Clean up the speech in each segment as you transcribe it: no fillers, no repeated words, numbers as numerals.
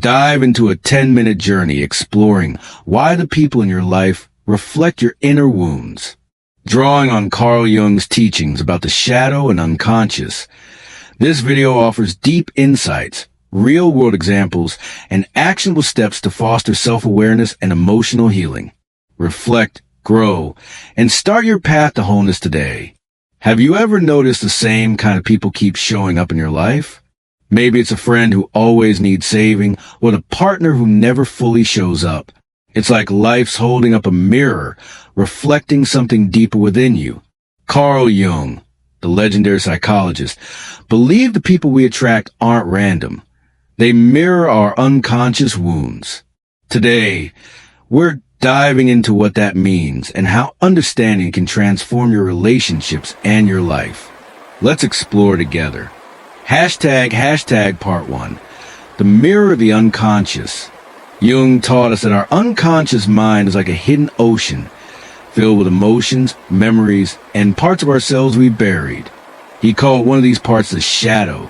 dive into a 10-minute journey exploring why the people in your life reflect your inner wounds. Drawing on Carl Jung's teachings about the shadow and unconscious, this video offers deep insights, real-world examples, and actionable steps to foster self-awareness and emotional healing. Reflect, grow, and start your path to wholeness today. Have you ever noticed the same kind of people keep showing up in your life? Maybe it's a friend who always needs saving, or the partner who never fully shows up. It's like life's holding up a mirror, reflecting something deeper within you. Carl Jung, the legendary psychologist, believed the people we attract aren't random. They mirror our unconscious wounds. Today, we're diving into what that means and how understanding can transform your relationships and your life. Let's explore together. Hashtag part 1. The mirror of the unconscious. Jung taught us that our unconscious mind is like a hidden ocean, filled with emotions, memories, and parts of ourselves we buried. He called one of these parts the shadow,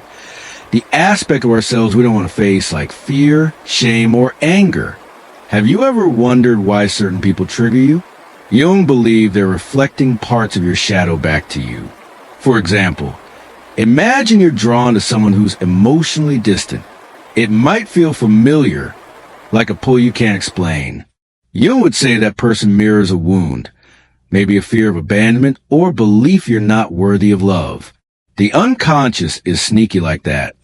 the aspect of ourselves we don't want to face, like fear, shame, or anger. Have you ever wondered why certain people trigger you? Jung believed they're reflecting parts of your shadow back to you. For example, imagine you're drawn to someone who's emotionally distant. It might feel familiar, like a pull you can't explain. Jung would say that person mirrors a wound, maybe a fear of abandonment or belief you're not worthy of love. The unconscious is sneaky like that.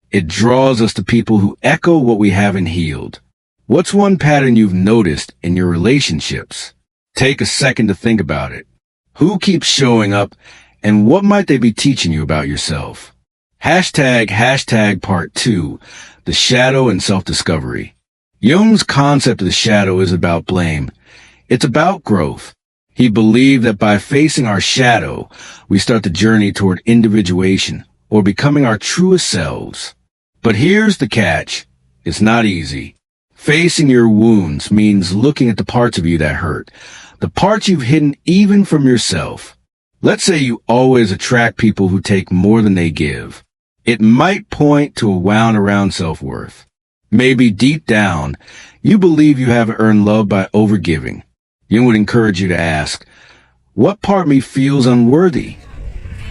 It draws us to people who echo what we haven't healed. What's one pattern you've noticed in your relationships? Take a second to think about it. Who keeps showing up, and what might they be teaching you about yourself? Hashtag part 2, the shadow and self-discovery. Jung's concept of the shadow is about blame. It's about growth. He believed that by facing our shadow, we start the journey toward individuation, or becoming our truest selves. But here's the catch. It's not easy. Facing your wounds means looking at the parts of you that hurt, the parts you've hidden even from yourself. Let's say you always attract people who take more than they give. It might point to a wound around self-worth. Maybe deep down, you believe you haven't earned love by overgiving. Jung would encourage you to ask, what part of me feels unworthy?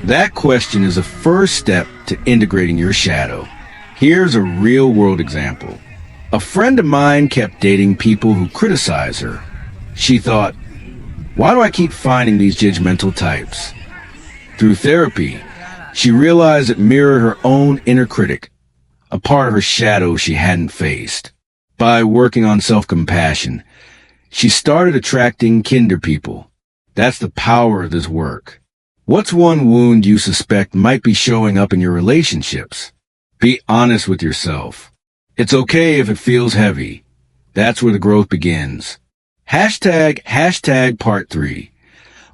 That question is the first step to integrating your shadow. Here's a real-world example. A friend of mine kept dating people who criticize her. She thought, why do I keep finding these judgmental types? Through therapy, she realized it mirrored her own inner critic, a part of her shadow she hadn't faced. By working on self-compassion, she started attracting kinder people. That's the power of this work. What's one wound you suspect might be showing up in your relationships? Be honest with yourself. It's okay if it feels heavy. That's where the growth begins. Hashtag part 3.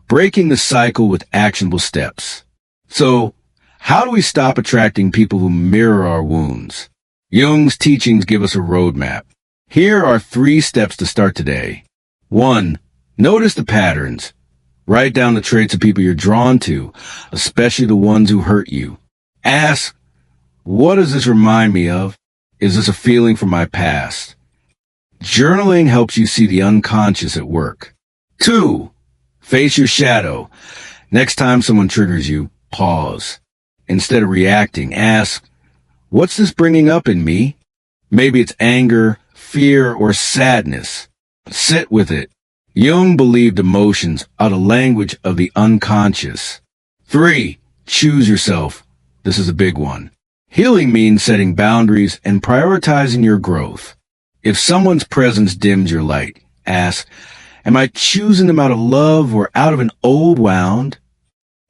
Breaking the cycle with actionable steps. So, how do we stop attracting people who mirror our wounds? Jung's teachings give us a roadmap. Here are 3 steps to start today. 1. Notice the patterns. Write down the traits of people you're drawn to, especially the ones who hurt you. Ask, what does this remind me of? Is this a feeling from my past? Journaling helps you see the unconscious at work. 2. Face your shadow. Next time someone triggers you, pause. Instead of reacting, ask, what's this bringing up in me? Maybe it's anger, fear, or sadness. Sit with it. Jung believed emotions are the language of the unconscious. 3. Choose yourself. This is a big one. Healing means setting boundaries and prioritizing your growth. If someone's presence dims your light, ask, am I choosing them out of love or out of an old wound?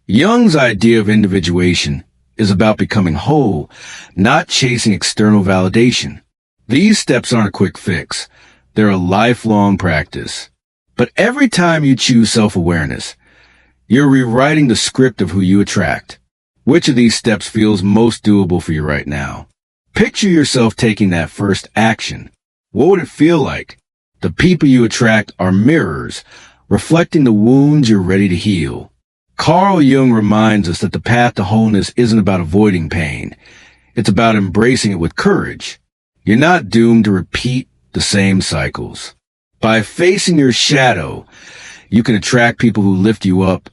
Jung's idea of individuation is about becoming whole, not chasing external validation. These steps aren't a quick fix. They're a lifelong practice. But every time you choose self-awareness, you're rewriting the script of who you attract. Which of these steps feels most doable for you right now? Picture yourself taking that first action. What would it feel like? The people you attract are mirrors, reflecting the wounds you're ready to heal. Carl Jung reminds us that the path to wholeness isn't about avoiding pain. It's about embracing it with courage. You're not doomed to repeat the same cycles. By facing your shadow, you can attract people who lift you up,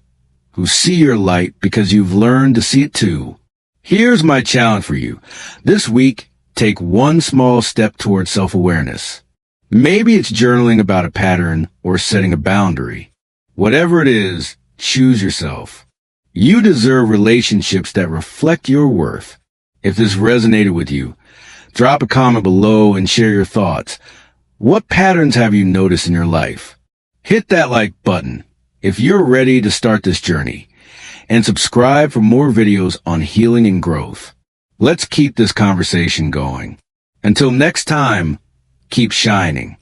who see your light because you've learned to see it too. Here's my challenge for you. This week, take one small step towards self-awareness. Maybe it's journaling about a pattern or setting a boundary. Whatever it is, choose yourself. You deserve relationships that reflect your worth. If this resonated with you, drop a comment below and share your thoughts. What patterns have you noticed in your life? Hit that like button if you're ready to start this journey, and subscribe for more videos on healing and growth. Let's keep this conversation going. Until next time, keep shining.